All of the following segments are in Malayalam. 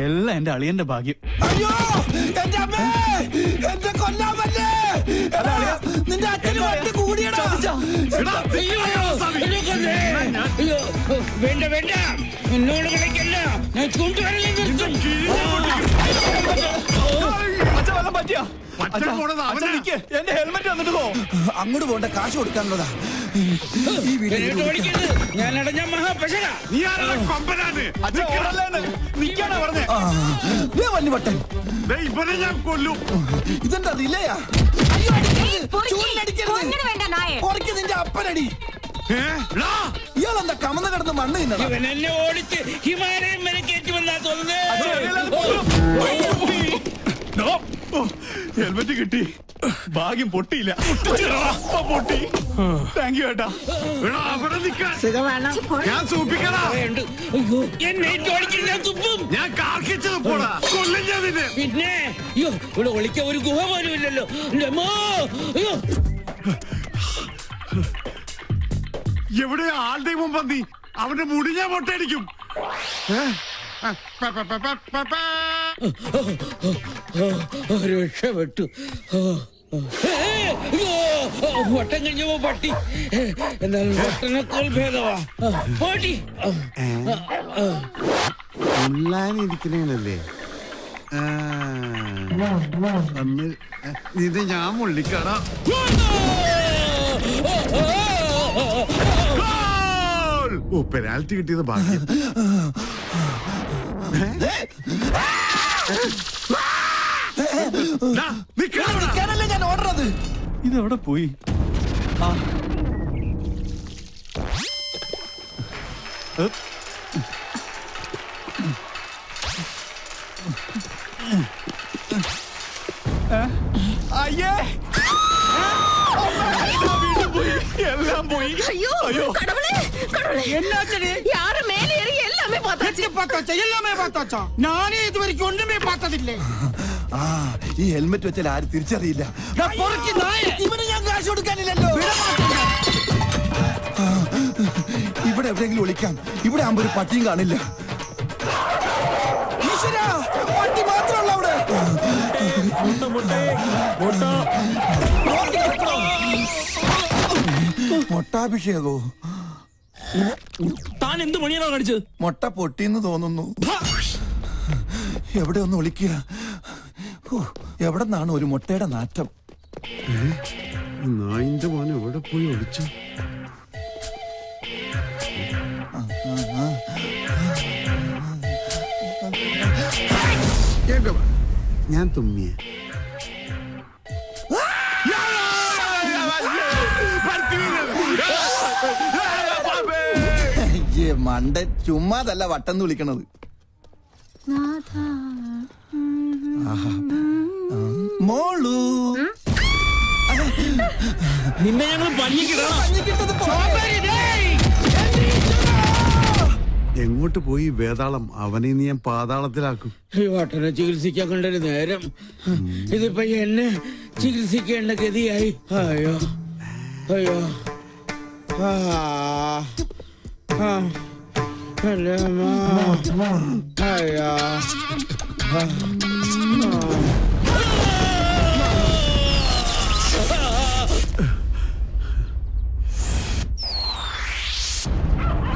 എല്ലാം എന്റെ അളിയന്റെ ഭാഗ്യം. അയ്യോ എന്റെ അമ്മേ, എന്റെ കൊല്ലാമല്ലേ, നിന്റെ അച്ഛന് വണ്ടി കൂടിയടാ. വേണ്ട വേണ്ട, എന്നോട് കളിക്കല്ല, ഞാൻ കൊണ്ടുവരലേ നിർത്തും. എന്റെ ഹെൽമെറ്റ് വന്നിട്ട് പോ. അങ്ങോട്ട് പോണ്ട, കാശ് കൊടുക്കാനുള്ളതാ. ഈ വീട്ടിൽ ഓടിക്കരുത്, ഞാൻ അടഞ്ഞ മഹാപശക. വണ്ടി വട്ടൻ ഇവനെ ഞാൻ കൊല്ലും. ഇതെന്താ റിലയാ? കുറയ്ക്ക് നിന്റെ അപ്പനടി. ഇയാളെന്താ കമന്ന് കിടന്ന് മണ്ണ് തിന്നണം? ഇവൻ എന്നെ ഓടിച്ച് ഹിമാലയം വരെ കയറ്റുമെന്നാ തോന്നുന്നത്. ഹെൽമെറ്റ് കിട്ടി, ഭാഗ്യം പൊട്ടിയില്ല. പൊട്ടി. താങ്ക് യു ഏട്ടാ. ഞാൻ സൂപ്പിക്കടാ. എന്നെ ഓടിക്കുന്ന തുപ്പും. ഞാൻ കാർക്കിച്ചത് പോടാ, കൊല്ലും ഞാൻ നിന്നെ. പിന്നെ അയ്യോ, ഇവിടെ ഒളിക്കാൻ ഒരു ഗുഹ പോലും ഇല്ലല്ലോ. അയ്യോ, എവിടെ ആളുടെ മുമ്പ് നീ അവന്റെ മുടി ഞാൻ പൊട്ടടിക്കും. രക്ഷപ്പെട്ടു. വട്ടം കഴിഞ്ഞപ്പോ പട്ടി, എന്നാലും വട്ടനേക്കാൾ ഭേദവാ പട്ടി. ഉള്ളാനിരിക്കണേനല്ലേ ഇത് ഞാൻ മുള്ളിക്കട. ഓ, പെനാൽറ്റി കിട്ടിയത് ഭാഗ്യം. ഞാൻ ഓർഡറത്. ഇതെവിടെ പോയി? അയ്യേ, എല്ലാം പോയി. ஐயோ கடவுளே கடவுளே, என்னாச்சு? யாரு மேலே ஏறி எல்லாமே பார்த்தாச்சு. எல்லாமே பார்த்தாச்சா? நானே இது வரைக்கும் ஒண்ணுமே பார்த்ததில்லை. ഈ ഹെൽമെറ്റ് വെച്ചാൽ ആരും തിരിച്ചറിയില്ല. ഇവന് ഞാൻ കാശ് കൊടുക്കാനില്ലല്ലോ. ഇവിടെ എവിടെയെങ്കിലും ഒളിക്കാം. ഇവിടെ ആകുമ്പോ ഒരു പട്ടിയും കാണില്ല. പട്ടി മാത്രമല്ല അവിടെ. മൊട്ടാഭിഷേകോ? താൻ എന്ത് പണിയാണോ കാണിച്ചത്? മൊട്ട പൊട്ടിന്ന് തോന്നുന്നു. എവിടെ ഒന്ന് ഒളിക്കുക? എവിടെ നിന്നാണ് ഒരു മുട്ടയുടെ നാറ്റം? നായിന്റെ മോൻ എവിടെ പോയി ഒളിച്ചു? ഞാൻ തുമ്മിയ മണ്ട ചുമ്മാതല്ല വട്ടന്ന് വിളിക്കണത്. മോളു നിന്നെ ഞങ്ങൾ എങ്ങോട്ട് പോയി വേതാളം? അവനെ നീ ഞാൻ പാതാളത്തിലാക്കും. വട്ടനെ ചികിത്സിക്കാൻ കണ്ടൊരു നേരം, ഇതിപ്പോ എന്നെ ചികിത്സിക്കേണ്ട ഗതിയായി. അയ്യോ അയ്യോ, അയ്യോ.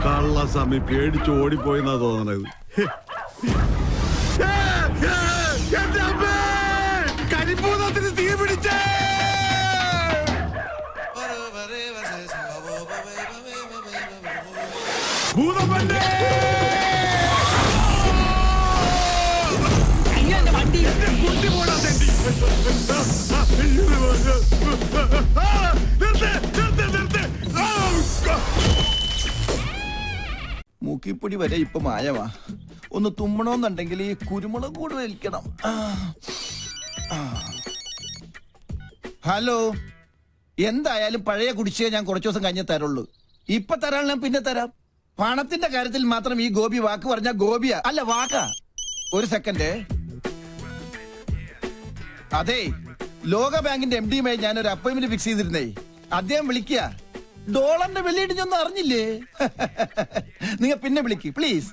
കള്ള സമയം പേടിച്ച് ഓടിപ്പോയെന്നാ തോന്നണത്. കരിപ്പൂതത്തിന് തീ പിടിച്ചേ. ഭൂതമല്ലേ കുട്ടി പോടാ തെണ്ടി. മൂക്കിപ്പൊടി വരെ ഇപ്പൊ മായമാ. ഒന്ന് തുമ്മണോന്നുണ്ടെങ്കിൽ ഈ കുരുമുളക് കൂടെ വലിക്കണം. ഹലോ, എന്തായാലും പഴയ കുടിശ്ശിക ഞാൻ കുറച്ചു ദിവസം കഴിഞ്ഞേ തരുള്ളൂ. ഇപ്പൊ തരാൻ ഞാൻ പിന്നെ തരാം. പണത്തിന്റെ കാര്യത്തിൽ മാത്രം ഈ ഗോപി വാക്ക് പറഞ്ഞ ഗോപിയാ അല്ല വാക്കാ. ഒരു സെക്കൻഡ്. അതെ, ലോക ബാങ്കിന്റെ MD-യുമായി ഞാനൊരു അപ്പോയിന്റ്മെന്റ് ഫിക്സ് ചെയ്തിരുന്നേ. അദ്ദേഹം വിളിക്കുക. ഡോളറിന്റെ വെള്ളിയിടിഞ്ഞൊന്നും അറിഞ്ഞില്ലേ? നിങ്ങൾ പിന്നെ വിളിക്ക് പ്ലീസ്.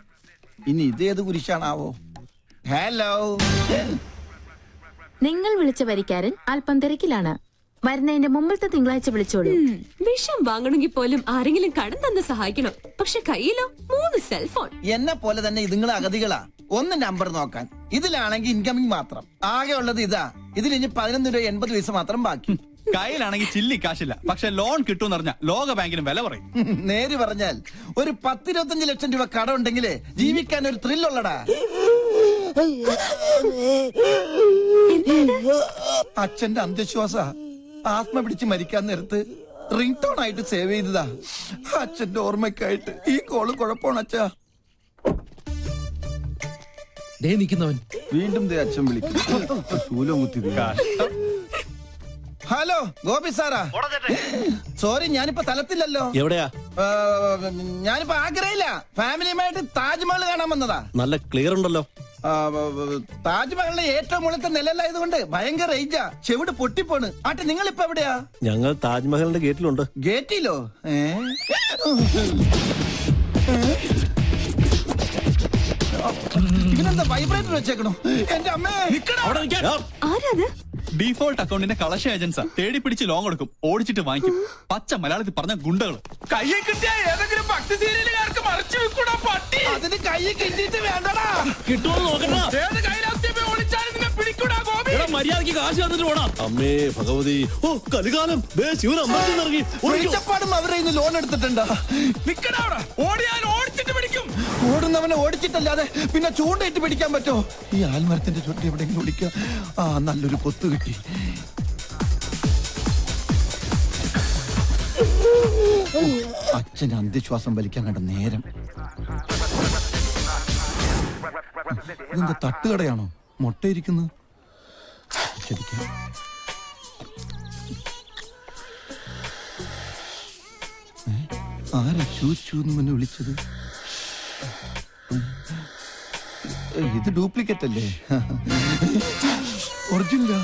ഇനി ഇതേത് കുരിശാണാവോ? ഹലോ. നിങ്ങൾ വിളിച്ച വരിക്കാരൻ അല്പം തിരക്കിലാണ്. വരുന്നതിന്റെ മുമ്പത്തെ തിങ്കളാഴ്ച വിളിച്ചോളൂ. വിഷം വാങ്ങണമെങ്കിൽ പോലും ആരെങ്കിലും കടം തന്ന് സഹായിക്കണം. പക്ഷെ കയ്യിലോ 3 സെൽഫോൺ. എന്നെ പോലെ തന്നെ ഇതുങ്ങളെ അഗതികളാ. ഒന്ന് നമ്പർ നോക്കാൻ. ഇതിലാണെങ്കിൽ ഇൻകമിങ് മാത്രം. ആകെ ഉള്ളത് ഇതാ. ഇതിൽ ഇനി 11 രൂപ 80 പൈസ മാത്രം ബാക്കി. കയ്യിലാണെങ്കിൽ ചില്ലി കാശില്ല, പക്ഷെ ലോൺ കിട്ടുമെന്ന് പറഞ്ഞാൽ ലോക ബാങ്കിനും വില പറയും. നേര് പറഞ്ഞാൽ ഒരു 10-25 ലക്ഷം രൂപ കടം ഉണ്ടെങ്കിലേ ജീവിക്കാൻ ഒരു ത്രില്ലുള്ളടാ. അച്ഛന്റെ അന്ധവിശ്വാസ. ആത്മ പിടിച്ച് മരിക്കാൻ നേരത്ത് റിംഗ് ടോൺ ആയിട്ട് സേവ് ചെയ്തതാ. അച്ഛന്റെ ഓർമ്മയ്ക്കായിട്ട് ഈ കോള് കുഴപ്പമാണ് അച്ഛാ. വീണ്ടും ദേ അച്ഛൻ വിളിക്കും. ശൂലം കുത്തി. Hello Gopi Sarah. സോറി, ഞാനിപ്പോ തലത്തില്ലല്ലോ. എവിടെയാ? ഞാനിപ്പോ ആഗ്രയില്ല. ഫാമിലിയുമായിട്ട് താജ്മഹൽ കാണാൻ വന്നതാ. നല്ല ക്ലിയർ ഉണ്ടല്ലോ. താജ്മഹലിന്റെ ഏറ്റവും മുകളിലത്തെ നിലയിലായതുകൊണ്ട് ഭയങ്കര റേഞ്ചാ. ചെവിട് പൊട്ടിപ്പോണ്. ആട്ടെ, നിങ്ങളിപ്പോ എവിടെയാ? ഞങ്ങൾ താജ്മഹലിന്റെ ഗേറ്റിലുണ്ട്. ഗേറ്റിലോ? ഇതിനെന്താ വൈബ്രേറ്റർ വെച്ചേക്കണോ? എന്റെ അമ്മേ. ആരാത്? ഡീഫോൾട്ട് അക്കൗണ്ടിന്റെ കളക്ഷൻ ഏജൻസാ. തേടി പിടിച്ച് ലോൺ കൊടുക്കും, ഓടിച്ചിട്ട് വാങ്ങിക്കും. പച്ച മലയാളത്തിൽ പറഞ്ഞ ഗുണ്ടകൾ. കയ്യെ കിട്ടിയ ഏതെങ്കിലും ഭക്തി സീരിയലുകാർക്ക് മറിച്ചു വെക്കൂടാ പട്ടി. അതിന് കൈ കിട്ടിയിട്ട് വേണ്ടടാ. കിട്ടുമോ നോക്കണ്ട. ഏത് കൈലാസ്യമേ ഒളിച്ചാലും നിന്നെ പിടിക്കൂടാ ഗോപി. മര്യാദക്ക് കാശ് തന്നിട്ട് പോടാം. അമ്മേ ഭഗവതി. ഓ കലികാലം. ശിവൻ അമ്പലത്തിൽ ഇറങ്ങി. ഒഴിച്ചപ്പാടും അവരെ ഇന്ന് ലോൺ എടുത്തിട്ടുണ്ടാ. നിക്കടാ അവിടെ. ഓടിയാൽ ഓടിച്ചിട്ട് പിടിക്കും. ഓടുന്നവനെ ഓടിച്ചിട്ടല്ലാതെ പിന്നെ ചൂണ്ടയിട്ട് പിടിക്കാൻ പറ്റോ? ഈ ആൽമരത്തിന്റെ ചുറ്റി എവിടെയെങ്കിലും വിളിക്കാം. നല്ലൊരു കൊത്ത് കിട്ടി. അച്ഛന് അന്ധവിശ്വാസം വലിക്കാൻ കണ്ട നേരം. ഇതെന്താ തട്ടുകടയാണോ? മുട്ടയിരിക്കുന്നത്. ശരിക്കും ആരാ ചൂന്ന് മുന്നെ വിളിച്ചത്? ഇത് ഡ്യൂപ്ലിക്കേറ്റ് അല്ലേ? ഒറിജിനലാ?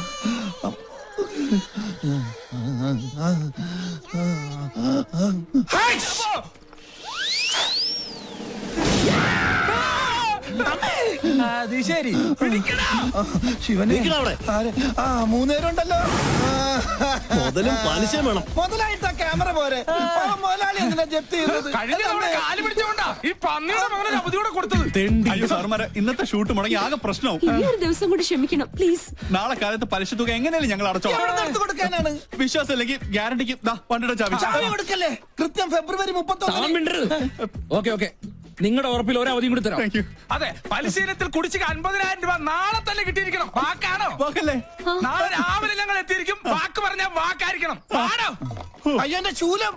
അത് ശരി. ശിവനെ. അവിടെ. മൂന്നേരം ഉണ്ടല്ലോ. മുതലും പലിശയും വേണം. മുതലായിട്ട് ക്യാമറ പോരെ. മുതലാളി എന്തിനാ ജപ്തി ചെയ്തത്? കഴിഞ്ഞ തവണ കാല് പിടിച്ചോണ്ടാ ഈ പന്നിയുടെ മകനെ അവധിയോടെ കൊടുത്തത്. അയ്യോ സാറുമാരെ, ഇന്നത്തെ ഷൂട്ട് മുടങ്ങി ആകെ പ്രശ്നവും. ഈ ഒരു ദിവസം കൂടി ക്ഷമിക്കണം പ്ലീസ്. നാളെ കാലത്ത് പലിശ തുക എങ്ങനെയാലും ഞങ്ങൾ അടച്ചോളാം. എവിടെ നിന്ന് എടുത്ത് കൊടുക്കാനാണ്? വിശ്വാസം ഇല്ലെങ്കിൽ ഗ്യാരണ്ടിക്ക് വണ്ടിയുടെ ചാവി. ചാവി കൊടുക്കല്ലേ? കൃത്യം ഫെബ്രുവരി 31. ഓക്കെ നിങ്ങളുടെ ഉറപ്പിൽ ഒരു അവധിയും കൂടി തരാം. Thank you. അതെ, പരിശീലനത്തിൽ കുടിശ്ശിക 50,000 രൂപ നാളെ തന്നെ കിട്ടിയിരിക്കണം. വാക്കാണോ? വാക്കല്ലേ? നാളെ രാവിലെ ഞങ്ങൾ എത്തിയിരിക്കും. വാക്ക് പറഞ്ഞാൽ വാക്കായിരിക്കണം. ആണോ? അയ്യോ എന്റെ ശൂലം.